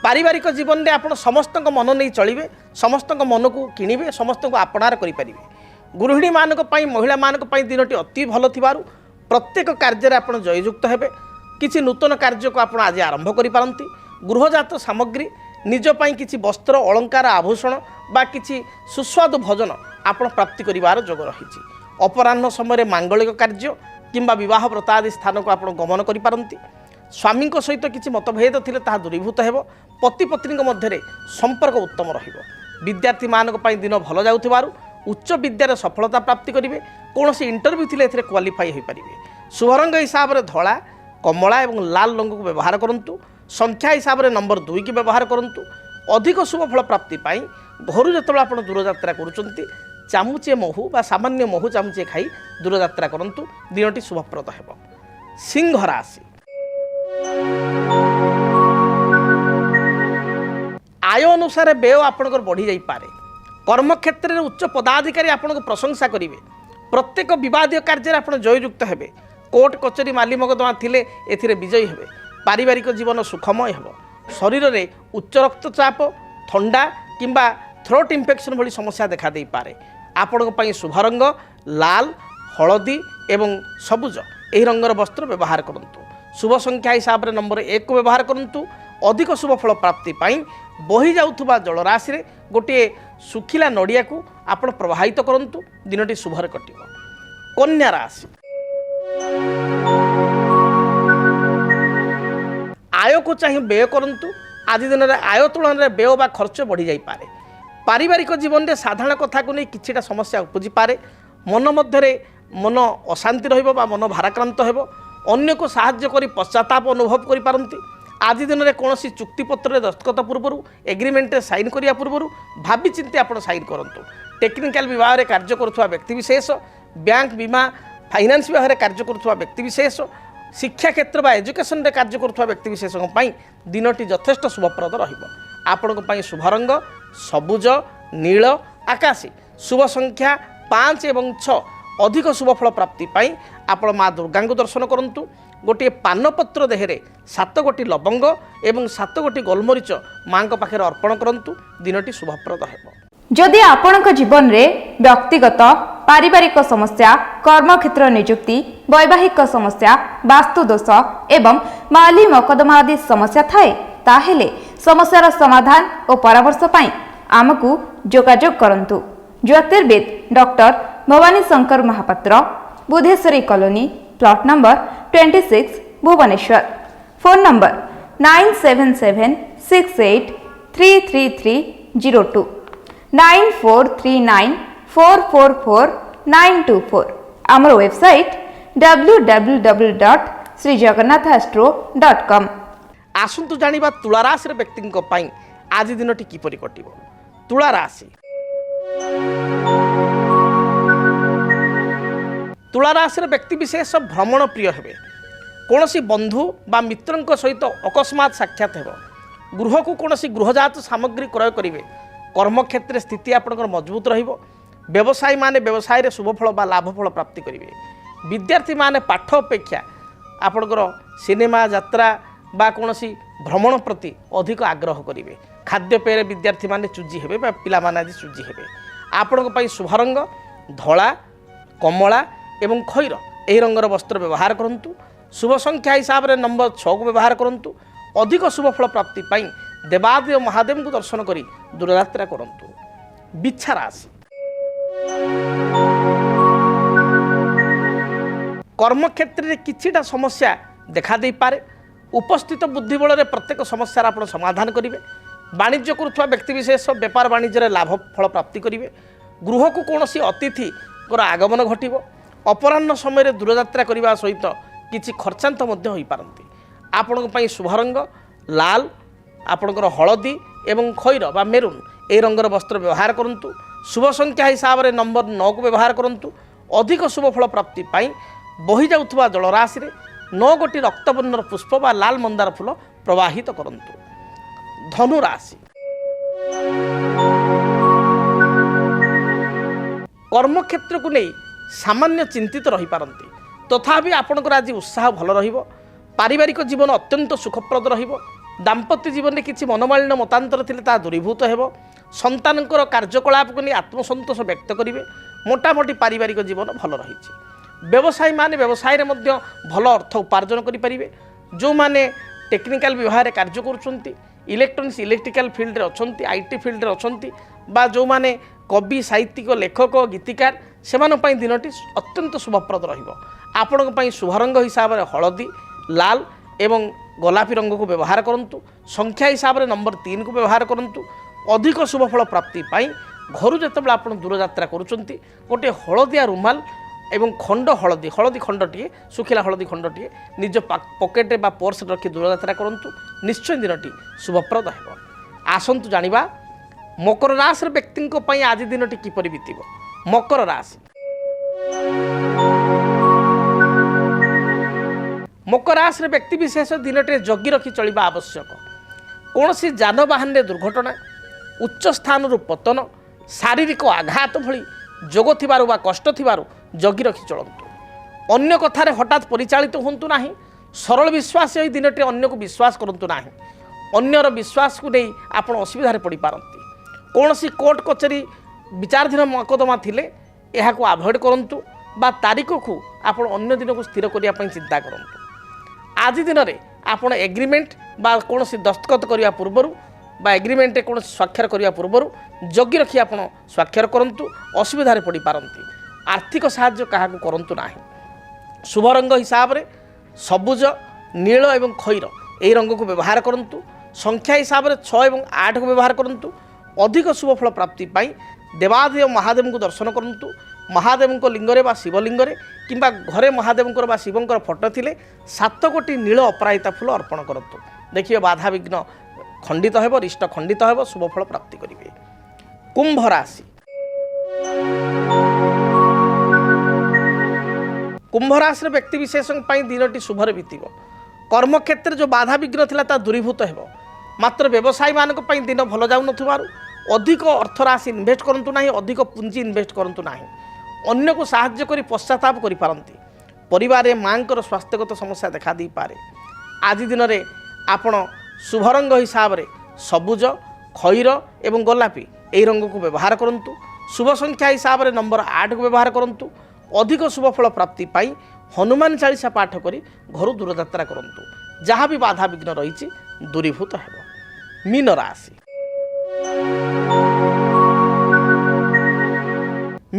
ପାରିବାରିକ ଜୀବନରେ ଆପଣ ସମସ୍ତଙ୍କ ମନ ନେଇ ଚଳିବେ, ସମସ୍ତଙ୍କ ମନକୁ କିଣିବେ, ସମସ୍ତଙ୍କୁ ଆପଣାର କରିପାରିବେ। ଗୃହିଣୀମାନଙ୍କ ପାଇଁ, ମହିଳାମାନଙ୍କ ପାଇଁ ଦିନଟି ଅତି ଭଲ ଥିବାରୁ ପ୍ରତ୍ୟେକ କାର୍ଯ୍ୟରେ ଆପଣ ଜୟଯୁକ୍ତ ହେବେ। କିଛି ନୂତନ କାର୍ଯ୍ୟକୁ ଆପଣ ଆଜି ଆରମ୍ଭ କରିପାରନ୍ତି। ଗୃହଜାତ ସାମଗ୍ରୀ, ନିଜ ପାଇଁ କିଛି ବସ୍ତ୍ର, ଅଳଙ୍କାର, ଆଭୂଷଣ ବା କିଛି ସୁସ୍ୱାଦୁ ଭୋଜନ ଆପଣ ପ୍ରାପ୍ତି କରିବାର ଯୋଗ ରହିଛି। ଅପରାହ୍ନ ସମୟରେ ମାଙ୍ଗଳିକ କାର୍ଯ୍ୟ କିମ୍ବା ବିବାହ ବ୍ରତ ଆଦି ସ୍ଥାନକୁ ଆପଣ ଗମନ କରିପାରନ୍ତି। ସ୍ୱାମୀଙ୍କ ସହିତ କିଛି ମତଭେଦ ଥିଲେ ତାହା ଦୂରୀଭୂତ ହେବ। ପତି ପତ୍ନୀଙ୍କ ମଧ୍ୟରେ ସମ୍ପର୍କ ଉତ୍ତମ ରହିବ। ବିଦ୍ୟାର୍ଥୀମାନଙ୍କ ପାଇଁ ଦିନ ଭଲ ଯାଉଥିବାରୁ ଉଚ୍ଚ ବିଦ୍ୟାରେ ସଫଳତା ପ୍ରାପ୍ତି କରିବେ। କୌଣସି ଇଣ୍ଟରଭ୍ୟୁ ଥିଲେ ଏଥିରେ କ୍ୱାଲିଫାଇ ହୋଇପାରିବେ। ଶୁଭରଙ୍ଗ ହିସାବରେ ଧଳା, କମଳା ଏବଂ ଲାଲ ରଙ୍ଗକୁ ବ୍ୟବହାର କରନ୍ତୁ। ସଂଖ୍ୟା ହିସାବରେ ନମ୍ବର 2କୁ ବ୍ୟବହାର କରନ୍ତୁ। ଅଧିକ ଶୁଭଫଳ ପ୍ରାପ୍ତି ପାଇଁ ଘରୁ ଯେତେବେଳେ ଆପଣ ଦୂରଯାତ୍ରା କରୁଛନ୍ତି, ଚାମୁଚେ ମହୁ ବା ସାମାନ୍ୟ ମହୁ ଚାମୁଚେ ଖାଇ ଦୂରଯାତ୍ରା କରନ୍ତୁ। ଦିନଟି ଶୁଭପ୍ରଦ ହେବ। ସିଂହ ରାଶି। ଆୟ ଅନୁସାରେ ବ୍ୟୟ ଆପଣଙ୍କର ବଢ଼ିଯାଇପାରେ। କର୍ମକ୍ଷେତ୍ରରେ ଉଚ୍ଚ ପଦାଧିକାରୀ ଆପଣଙ୍କୁ ପ୍ରଶଂସା କରିବେ। ପ୍ରତ୍ୟେକ ବିବାଦୀୟ କାର୍ଯ୍ୟରେ ଆପଣ ଜୟଯୁକ୍ତ ହେବେ। କୋର୍ଟ କଚେରୀ ମାଲି ମକଦ୍ଦମା ଥିଲେ ଏଥିରେ ବିଜୟୀ ହେବେ। ପାରିବାରିକ ଜୀବନ ସୁଖମୟ ହେବ। ଶରୀରରେ ଉଚ୍ଚ ରକ୍ତଚାପ, ଥଣ୍ଡା କିମ୍ବା ଥ୍ରୋଟ୍ ଇନଫେକ୍ସନ୍ ଭଳି ସମସ୍ୟା ଦେଖାଦେଇପାରେ। ଆପଣଙ୍କ ପାଇଁ ଶୁଭ ରଙ୍ଗ ଲାଲ, ହଳଦୀ ଏବଂ ସବୁଜ ଏହି ରଙ୍ଗର ବସ୍ତ୍ର ବ୍ୟବହାର କରନ୍ତୁ। ଶୁଭ ସଂଖ୍ୟା ହିସାବରେ ନମ୍ବର 1କୁ ବ୍ୟବହାର କରନ୍ତୁ। ଅଧିକ ଶୁଭଫଳ ପ୍ରାପ୍ତି ପାଇଁ ବହି ଯାଉଥିବା ଜଳରାଶିରେ ଗୋଟିଏ ଶୁଖିଲା ନଡ଼ିଆକୁ ଆପଣ ପ୍ରବାହିତ କରନ୍ତୁ। ଦିନଟି ଶୁଭରେ କଟିବ। କନ୍ୟା ରାଶି। ଆୟକୁ ଚାହିଁ ବ୍ୟୟ କରନ୍ତୁ। ଆଜି ଦିନରେ ଆୟ ତୁଳନାରେ ବ୍ୟୟ ବା ଖର୍ଚ୍ଚ ବଢ଼ିଯାଇପାରେ। ପାରିବାରିକ ଜୀବନରେ ସାଧାରଣ କଥାକୁ ନେଇ କିଛିଟା ସମସ୍ୟା ଉପୁଜିପାରେ। ମନ ମଧ୍ୟରେ ମନ ଅଶାନ୍ତି ରହିବ ବା ମନ ଭାରାକ୍ରାନ୍ତ ହେବ। ଅନ୍ୟକୁ ସାହାଯ୍ୟ କରି ପଶ୍ଚାତାପ ଅନୁଭବ କରିପାରନ୍ତି। ଆଜି ଦିନରେ କୌଣସି ଚୁକ୍ତିପତ୍ରରେ ଦସ୍ତଖତ ପୂର୍ବରୁ, ଏଗ୍ରିମେଣ୍ଟରେ ସାଇନ୍ କରିବା ପୂର୍ବରୁ ଭାବିଚିନ୍ତି ଆପଣ ସାଇନ୍ କରନ୍ତୁ। ଟେକ୍ନିକାଲ ବିଭାଗରେ କାର୍ଯ୍ୟ କରୁଥିବା ବ୍ୟକ୍ତିବିଶେଷ, ବ୍ୟାଙ୍କ, ବୀମା, ଫାଇନାନ୍ସ ବିଭାଗରେ କାର୍ଯ୍ୟ କରୁଥିବା ବ୍ୟକ୍ତିବିଶେଷ, ଶିକ୍ଷା କ୍ଷେତ୍ର ବା ଏଜୁକେସନରେ କାର୍ଯ୍ୟ କରୁଥିବା ବ୍ୟକ୍ତିବିଶେଷଙ୍କ ପାଇଁ ଦିନଟି ଯଥେଷ୍ଟ ଶୁଭପ୍ରଦ ରହିବ। ଆପଣଙ୍କ ପାଇଁ ଶୁଭ ରଙ୍ଗ ସବୁଜ, ନୀଳ, ଆକାଶୀ। ଶୁଭ ସଂଖ୍ୟା 5 ଏବଂ 6। ଅଧିକ ଶୁଭଫଳ ପ୍ରାପ୍ତି ପାଇଁ ଆପଣ ମା ଦୁର୍ଗାଙ୍କୁ ଦର୍ଶନ କରନ୍ତୁ। ଗୋଟିଏ ପାନପତ୍ର ଦେହରେ 7 ଗୋଟି ଲବଙ୍ଗ ଏବଂ 7 ଗୋଟି ଗୋଲମରିଚ ମାଙ୍କ ପାଖରେ ଅର୍ପଣ କରନ୍ତୁ। ଦିନଟି ଶୁଭପ୍ରଦ ହେବ। ଯଦି ଆପଣଙ୍କ ଜୀବନରେ ବ୍ୟକ୍ତିଗତ, ପାରିବାରିକ ସମସ୍ୟା, କର୍ମକ୍ଷେତ୍ର ନିଯୁକ୍ତି, ବୈବାହିକ ସମସ୍ୟା, ବାସ୍ତୁଦୋଷ ଏବଂ ମାଲି ମକଦ୍ଦମା ଆଦି ସମସ୍ୟା ଥାଏ, ତାହେଲେ ସମସ୍ୟାର ସମାଧାନ ଓ ପରାମର୍ଶ ପାଇଁ ଆମକୁ ଯୋଗାଯୋଗ କରନ୍ତୁ। ଜ୍ୟୋତିର୍ବିଦ doctor Bhabani Shankar Mahapatra, Budheswari colony, plot number 26, Bhubaneswar. Phone number 9776833302, 9439444924। ଆମର ୱେବସାଇଟ୍ www.srijagannathastro.com। ଆସନ୍ତୁ ଜାଣିବା ତୁଳା ରାଶିର ବ୍ୟକ୍ତିଙ୍କ ପାଇଁ ଆଜି ଦିନଟି କିପରି କଟିବ। ତୁଳା ରାଶି। ତୁଳା ରାଶିର ବ୍ୟକ୍ତିବିଶେଷ ଭ୍ରମଣ ପ୍ରିୟ ହେବେ। କୌଣସି ବନ୍ଧୁ ବା ମିତ୍ରଙ୍କ ସହିତ ଅକସ୍ମାତ୍ ସାକ୍ଷାତ ହେବ। ଗୃହକୁ କୌଣସି ଗୃହଜାତ ସାମଗ୍ରୀ କ୍ରୟ କରିବେ। କର୍ମକ୍ଷେତ୍ରରେ ସ୍ଥିତି ଆପଣଙ୍କର ମଜବୁତ ରହିବ। ବ୍ୟବସାୟୀମାନେ ବ୍ୟବସାୟରେ ଶୁଭଫଳ ବା ଲାଭଫଳ ପ୍ରାପ୍ତି କରିବେ। ବିଦ୍ୟାର୍ଥୀମାନେ ପାଠ ଅପେକ୍ଷା ଆପଣଙ୍କର ସିନେମା, ଯାତ୍ରା ବା କୌଣସି ଭ୍ରମଣ ପ୍ରତି ଅଧିକ ଆଗ୍ରହ କରିବେ। ଖାଦ୍ୟପେୟରେ ବିଦ୍ୟାର୍ଥୀମାନେ ଚୁଜି ହେବେ ବା ପିଲାମାନେ ଆଜି ଚୁଜି ହେବେ। ଆପଣଙ୍କ ପାଇଁ ଶୁଭ ରଙ୍ଗ ଧଳା, କମଳା ଏବଂ ଖଇର ଏହି ରଙ୍ଗର ବସ୍ତ୍ର ବ୍ୟବହାର କରନ୍ତୁ। ଶୁଭ ସଂଖ୍ୟା ହିସାବରେ ନମ୍ବର 6କୁ ବ୍ୟବହାର କରନ୍ତୁ। ଅଧିକ ଶୁଭଫଳ ପ୍ରାପ୍ତି ପାଇଁ ଦେବାଦେବ ମହାଦେବଙ୍କୁ ଦର୍ଶନ କରି ଦୂରଯାତ୍ରା କରନ୍ତୁ। ବିଛା ରାଶି। କର୍ମକ୍ଷେତ୍ରରେ କିଛିଟା ସମସ୍ୟା ଦେଖାଦେଇପାରେ। ଉପସ୍ଥିତ ବୁଦ୍ଧି ବଳରେ ପ୍ରତ୍ୟେକ ସମସ୍ୟାର ଆପଣ ସମାଧାନ କରିବେ। ବାଣିଜ୍ୟ କରୁଥିବା ବ୍ୟକ୍ତିବିଶେଷ ବେପାର ବାଣିଜ୍ୟରେ ଲାଭ ଫଳ ପ୍ରାପ୍ତି କରିବେ। ଗୃହକୁ କୌଣସି ଅତିଥିଙ୍କର ଆଗମନ ଘଟିବ। ଅପରାହ୍ନ ସମୟରେ ଦୂରଯାତ୍ରା କରିବା ସହିତ କିଛି ଖର୍ଚ୍ଚାନ୍ତ ମଧ୍ୟ ହୋଇପାରନ୍ତି। ଆପଣଙ୍କ ପାଇଁ ଶୁଭ ରଙ୍ଗ ଲାଲ, ଆପଣଙ୍କର ହଳଦୀ ଏବଂ ଖଇର ବା ମେରୁନ୍ ଏହି ରଙ୍ଗର ବସ୍ତ୍ର ବ୍ୟବହାର କରନ୍ତୁ। ଶୁଭ ସଂଖ୍ୟା ହିସାବରେ ନମ୍ବର 9କୁ ବ୍ୟବହାର କରନ୍ତୁ। ଅଧିକ ଶୁଭ ଫଳ ପ୍ରାପ୍ତି ପାଇଁ ବହିଯାଉଥିବା ଜଳରାଶିରେ 9 ଗୋଟି ରକ୍ତବର୍ଣ୍ଣର ପୁଷ୍ପ ବା ଲାଲ ମନ୍ଦାର ଫୁଲ ପ୍ରବାହିତ କରନ୍ତୁ। ଧନୁ ରାଶି, କର୍ମକ୍ଷେତ୍ରକୁ ନେଇ ସାମାନ୍ୟ ଚିନ୍ତିତ ରହିପାରନ୍ତି, ତଥାପି ଆପଣଙ୍କର ଆଜି ଉତ୍ସାହ ଭଲ ରହିବ। ପାରିବାରିକ ଜୀବନ ଅତ୍ୟନ୍ତ ସୁଖପ୍ରଦ ରହିବ। ଦାମ୍ପତ୍ୟ ଜୀବନରେ କିଛି ମନୋମାଳିନ୍ୟ ମତାନ୍ତର ଥିଲେ ତାହା ଦୂରୀଭୂତ ହେବ। ସନ୍ତାନଙ୍କର କାର୍ଯ୍ୟକଳାପକୁ ନେଇ ଆତ୍ମସନ୍ତୋଷ ବ୍ୟକ୍ତ କରିବେ। ମୋଟାମୋଟି ପାରିବାରିକ ଜୀବନ ଭଲ ରହିଛି। ବ୍ୟବସାୟୀମାନେ ବ୍ୟବସାୟରେ ମଧ୍ୟ ଭଲ ଅର୍ଥ ଉପାର୍ଜନ କରିପାରିବେ। ଯେଉଁମାନେ ଟେକ୍ନିକାଲ ବିଭାଗରେ କାର୍ଯ୍ୟ କରୁଛନ୍ତି, ଇଲେକ୍ଟ୍ରୋନିକ୍ସ ଇଲେକ୍ଟ୍ରିକାଲ ଫିଲ୍ଡରେ ଅଛନ୍ତି, ଆଇଟି ଫିଲ୍ଡରେ ଅଛନ୍ତି ବା ଯେଉଁମାନେ କବି ସାହିତ୍ୟିକ ଲେଖକ ଗୀତିକାର ସେମାନଙ୍କ ପାଇଁ ଦିନଟି ଅତ୍ୟନ୍ତ ଶୁଭପ୍ରଦ ରହିବ। ଆପଣଙ୍କ ପାଇଁ ଶୁଭ ରଙ୍ଗ ହିସାବରେ ହଳଦୀ ଲାଲ ଏବଂ ଗୋଲାପୀ ରଙ୍ଗକୁ ବ୍ୟବହାର କରନ୍ତୁ। ସଂଖ୍ୟା ହିସାବରେ ନମ୍ବର 3କୁ ବ୍ୟବହାର କରନ୍ତୁ। ଅଧିକ ଶୁଭଫଳ ପ୍ରାପ୍ତି ପାଇଁ ଘରୁ ଯେତେବେଳେ ଆପଣ ଦୂରଯାତ୍ରା କରୁଛନ୍ତି ଗୋଟିଏ ହଳଦିଆ ରୁମାଲ ଏବଂ ଖଣ୍ଡ ହଳଦୀ ଖଣ୍ଡଟିଏ ଶୁଖିଲା ହଳଦୀ ଖଣ୍ଡଟିଏ ନିଜ ପକେଟରେ ବା ପର୍ସରେ ରଖି ଦୂରଯାତ୍ରା କରନ୍ତୁ। ନିଶ୍ଚୟ ଦିନଟି ଶୁଭପ୍ରଦ ହେବ। ଆସନ୍ତୁ ଜାଣିବା ମକର ରାଶିର ବ୍ୟକ୍ତିଙ୍କ ପାଇଁ ଆଜି ଦିନଟି କିପରି ବିତିବ। ମକର ରାଶି, ମକର ରାଶିର ବ୍ୟକ୍ତିବିଶେଷ ଦିନଟିରେ ଜଗି ରଖି ଚଳିବା ଆବଶ୍ୟକ। କୌଣସି ଯାନବାହନରେ ଦୁର୍ଘଟଣା, ଉଚ୍ଚ ସ୍ଥାନରୁ ପତନ, ଶାରୀରିକ ଆଘାତ ଭଳି ଯୋଗ ଥିବାରୁ ବା କଷ୍ଟ ଥିବାରୁ ଜଗି ରଖି ଚଳନ୍ତୁ। ଅନ୍ୟ କଥାରେ ହଠାତ୍ ପରିଚାଳିତ ହୁଅନ୍ତୁ ନାହିଁ। ସରଳ ବିଶ୍ୱାସୀ ହୋଇ ଦିନଟି ଅନ୍ୟକୁ ବିଶ୍ୱାସ କରନ୍ତୁ ନାହିଁ। ଅନ୍ୟର ବିଶ୍ୱାସକୁ ନେଇ ଆପଣ ଅସୁବିଧାରେ ପଡ଼ିପାରନ୍ତି। କୌଣସି କୋର୍ଟ କଚେରୀ ବିଚାରାଧୀନ ମକଦ୍ଦମା ଥିଲେ ଏହାକୁ ଆଭଏଡ଼ କରନ୍ତୁ ବା ତାରିଖକୁ ଆପଣ ଅନ୍ୟ ଦିନକୁ ସ୍ଥିର କରିବା ପାଇଁ ଚିନ୍ତା କରନ୍ତୁ। ଆଜି ଦିନରେ ଆପଣ ଏଗ୍ରିମେଣ୍ଟ ବା କୌଣସି ଦସ୍ତଖତ କରିବା ପୂର୍ବରୁ ବା ଏଗ୍ରିମେଣ୍ଟରେ କୌଣସି ସ୍ୱାକ୍ଷର କରିବା ପୂର୍ବରୁ ଜଗି ରଖି ଆପଣ ସ୍ୱାକ୍ଷର କରନ୍ତୁ। ଅସୁବିଧାରେ ପଡ଼ିପାରନ୍ତି। ଆର୍ଥିକ ସାହାଯ୍ୟ କାହାକୁ କରନ୍ତୁ ନାହିଁ। ଶୁଭ ରଙ୍ଗ ହିସାବରେ ସବୁଜ ନୀଳ ଏବଂ ଖଇର ଏହି ରଙ୍ଗକୁ ବ୍ୟବହାର କରନ୍ତୁ। ସଂଖ୍ୟା ହିସାବରେ 6 ଏବଂ 8କୁ ବ୍ୟବହାର କରନ୍ତୁ। ଅଧିକ ଶୁଭଫଳ ପ୍ରାପ୍ତି ପାଇଁ ଦେବାଦେବ ମହାଦେବଙ୍କୁ ଦର୍ଶନ କରନ୍ତୁ। ମହାଦେବଙ୍କ ଲିଙ୍ଗରେ ବା ଶିବଲିଙ୍ଗରେ କିମ୍ବା ଘରେ ମହାଦେବଙ୍କର ବା ଶିବଙ୍କର ଫଟୋ ଥିଲେ 7 ଗୋଟି ନୀଳ ଅପରାଜିତା ଫୁଲ ଅର୍ପଣ କରନ୍ତୁ। ଦେଖିବେ ବାଧାବିଘ୍ନ ଖଣ୍ଡିତ ହେବ, ରିଷ୍ଟ ଖଣ୍ଡିତ ହେବ, ଶୁଭଫଳ ପ୍ରାପ୍ତି କରିବେ। କୁମ୍ଭ ରାଶି, କୁମ୍ଭ ରାଶିର ବ୍ୟକ୍ତିବିଶେଷଙ୍କ ପାଇଁ ଦିନଟି ଶୁଭରେ ବିତିବ। କର୍ମକ୍ଷେତ୍ରରେ ଯେଉଁ ବାଧାବିଘ୍ନ ଥିଲା ତାହା ଦୂରୀଭୂତ ହେବ। ମାତ୍ର ବ୍ୟବସାୟୀମାନଙ୍କ ପାଇଁ ଦିନ ଭଲ ଯାଉନଥିବାରୁ ଅଧିକ ଅର୍ଥରାଶି ଇନଭେଷ୍ଟ କରନ୍ତୁ ନାହିଁ, ଅଧିକ ପୁଞ୍ଜି ଇନଭେଷ୍ଟ କରନ୍ତୁ ନାହିଁ। ଅନ୍ୟକୁ ସାହାଯ୍ୟ କରି ପଶ୍ଚାତାପ କରିପାରନ୍ତି। ପରିବାରରେ ମାଆଙ୍କର ସ୍ୱାସ୍ଥ୍ୟଗତ ସମସ୍ୟା ଦେଖା ଦେଇପାରେ। ଆଜି ଦିନରେ ଆପଣ ଶୁଭ ରଙ୍ଗ ହିସାବରେ ସବୁଜ ଖଇର ଏବଂ ଗୋଲାପୀ ଏହି ରଙ୍ଗକୁ ବ୍ୟବହାର କରନ୍ତୁ। ଶୁଭ ସଂଖ୍ୟା ହିସାବରେ ନମ୍ବର 8କୁ ବ୍ୟବହାର କରନ୍ତୁ। ଅଧିକ ଶୁଭଫଳ ପ୍ରାପ୍ତି ପାଇଁ ହନୁମାନ ଚାଳିଶା ପାଠ କରି ଘରୁ ଦୂରଯାତ୍ରା କରନ୍ତୁ। ଯାହା ବି ବାଧାବିଘ୍ନ ରହିଛି ଦୂରୀଭୂତ ହେବ। ମୀନ ରାଶି,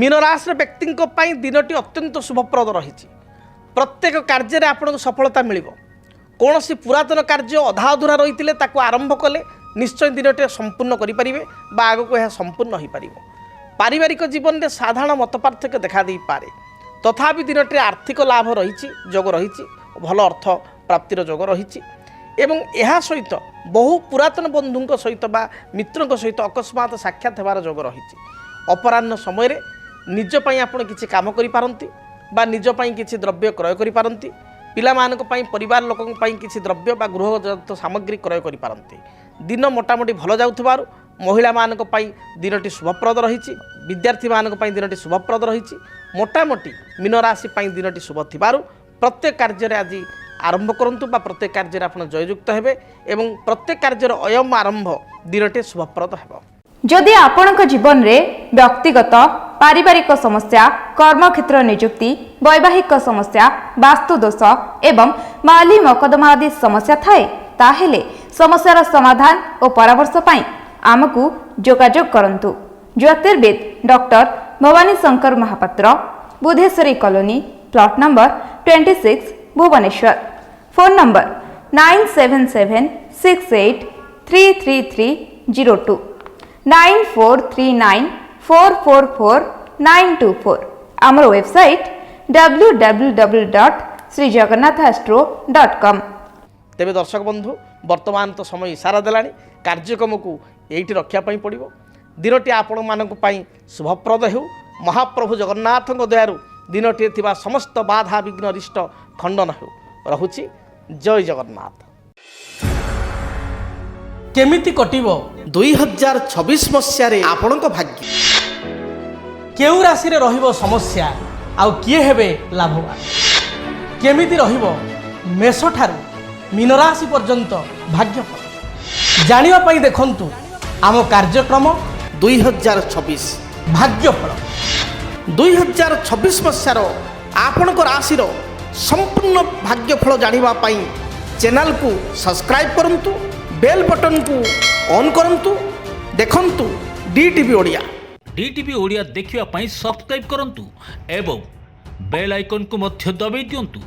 ମୀନ ରାଶିର ବ୍ୟକ୍ତିଙ୍କ ପାଇଁ ଦିନଟି ଅତ୍ୟନ୍ତ ଶୁଭପ୍ରଦ ରହିଛି। ପ୍ରତ୍ୟେକ କାର୍ଯ୍ୟରେ ଆପଣଙ୍କୁ ସଫଳତା ମିଳିବ। କୌଣସି ପୁରାତନ କାର୍ଯ୍ୟ ଅଧା ଅଧୁରା ରହିଥିଲେ ତାକୁ ଆରମ୍ଭ କଲେ ନିଶ୍ଚୟ ଦିନଟି ସମ୍ପୂର୍ଣ୍ଣ କରିପାରିବେ ବା ଆଗକୁ ଏହା ସମ୍ପୂର୍ଣ୍ଣ ହୋଇପାରିବ। ପାରିବାରିକ ଜୀବନରେ ସାଧାରଣ ମତପାର୍ଥକ୍ୟ ଦେଖା ଦେଇପାରେ, ତଥାପି ଦିନଟିରେ ଆର୍ଥିକ ଲାଭ ରହିଛି, ଯୋଗ ରହିଛି, ଭଲ ଅର୍ଥ ପ୍ରାପ୍ତିର ଯୋଗ ରହିଛି ଏବଂ ଏହା ସହିତ ବହୁ ପୁରାତନ ବନ୍ଧୁଙ୍କ ସହିତ ବା ମିତ୍ରଙ୍କ ସହିତ ଅକସ୍ମାତ ସାକ୍ଷାତ ହେବାର ଯୋଗ ରହିଛି। ଅପରାହ୍ନ ସମୟରେ ନିଜ ପାଇଁ ଆପଣ କିଛି କାମ କରିପାରନ୍ତି ବା ନିଜ ପାଇଁ କିଛି ଦ୍ରବ୍ୟ କ୍ରୟ କରିପାରନ୍ତି। ପିଲାମାନଙ୍କ ପାଇଁ ପରିବାର ଲୋକଙ୍କ ପାଇଁ କିଛି ଦ୍ରବ୍ୟ ବା ଗୃହଜାତ ସାମଗ୍ରୀ କ୍ରୟ କରିପାରନ୍ତି। ଦିନ ମୋଟାମୋଟି ଭଲ ଯାଉଥିବାରୁ ମହିଳାମାନଙ୍କ ପାଇଁ ଦିନଟି ଶୁଭପ୍ରଦ ରହିଛି। ବିଦ୍ୟାର୍ଥୀମାନଙ୍କ ପାଇଁ ଦିନଟି ଶୁଭପ୍ରଦ ରହିଛି। ମୋଟାମୋଟି ମୀନ ରାଶି ପାଇଁ ଦିନଟି ଶୁଭ ଥିବାରୁ ପ୍ରତ୍ୟେକ କାର୍ଯ୍ୟରେ ଆଜି ଆରମ୍ଭ କରନ୍ତୁ ବା ପ୍ରତ୍ୟେକ କାର୍ଯ୍ୟରେ ଆପଣ ଜୟଯୁକ୍ତ ହେବେ ଏବଂ ପ୍ରତ୍ୟେକ କାର୍ଯ୍ୟର ଅୟମ ଆରମ୍ଭ ଦିନଟି ଶୁଭପ୍ରଦ ହେବ। ଯଦି ଆପଣଙ୍କ ଜୀବନରେ ବ୍ୟକ୍ତିଗତ ପାରିବାରିକ ସମସ୍ୟା, କର୍ମକ୍ଷେତ୍ର ନିଯୁକ୍ତି, ବୈବାହିକ ସମସ୍ୟା, ବାସ୍ତୁ ଦୋଷ ଏବଂ ମାଲି ମକଦ୍ଦମା ଆଦି ସମସ୍ୟା ଥାଏ, ତାହେଲେ ସମସ୍ୟାର ସମାଧାନ ଓ ପରାମର୍ଶ ପାଇଁ ଆମକୁ ଯୋଗାଯୋଗ କରନ୍ତୁ। ଜ୍ୟୋତିର୍ବିଦ doctor Bhabani Shankar Mahapatra, Budheswari colony, plot number 26, Bhubaneswar. Phone number 97768333 9302 9439444924 ଆମର ୱେବସାଇଟ୍ www.srijagannathastro.com। ତେବେ ଦର୍ଶକ ବନ୍ଧୁ ବର୍ତ୍ତମାନ ତ ସମୟ ଇସାରା ଦେଲାଣି, କାର୍ଯ୍ୟକ୍ରମକୁ ଏଇଠି ରଖିବା ପାଇଁ ପଡ଼ିବ। ଦିନଟି ଆପଣମାନଙ୍କ ପାଇଁ ଶୁଭପ୍ରଦ ହେଉ। ମହାପ୍ରଭୁ ଜଗନ୍ନାଥଙ୍କ ଦୟାରୁ ଦିନଟିରେ ଥିବା ସମସ୍ତ ବାଧା ବିଘ୍ନ ଅରିଷ୍ଟ ଖଣ୍ଡନ ହେଉ। ରହୁଛି, ଜୟ ଜଗନ୍ନାଥ। କେମିତି କଟିବ 2026 ମସିହାରେ ଆପଣଙ୍କ ଭାଗ୍ୟ? କେଉଁ ରାଶିରେ ରହିବ ସମସ୍ୟା ଆଉ କିଏ ହେବେ ଲାଭବାନ? କେମିତି ରହିବ ମେଷଠାରୁ ମୀନରାଶି ପର୍ଯ୍ୟନ୍ତ ଭାଗ୍ୟଫଳ? ଜାଣିବା ପାଇଁ ଦେଖନ୍ତୁ ଆମ କାର୍ଯ୍ୟକ୍ରମ 2026 ଭାଗ୍ୟଫଳ। 2026 ମସିହାର ଆପଣଙ୍କ ରାଶିର ସମ୍ପୂର୍ଣ୍ଣ ଭାଗ୍ୟଫଳ ଜାଣିବା ପାଇଁ ଚ୍ୟାନେଲକୁ ସବସ୍କ୍ରାଇବ୍ କରନ୍ତୁ, ବେଲ୍ ବଟନକୁ ଅନ୍ କରନ୍ତୁ। ଦେଖନ୍ତୁ DTV ଓଡ଼ିଆ। DTV ଓଡ଼ିଆ ଦେଖିବା ପାଇଁ ସବସ୍କ୍ରାଇବ୍ କରନ୍ତୁ ଏବଂ ବେଲ୍ ଆଇକନ୍କୁ ମଧ୍ୟ ଦବାଇ ଦିଅନ୍ତୁ।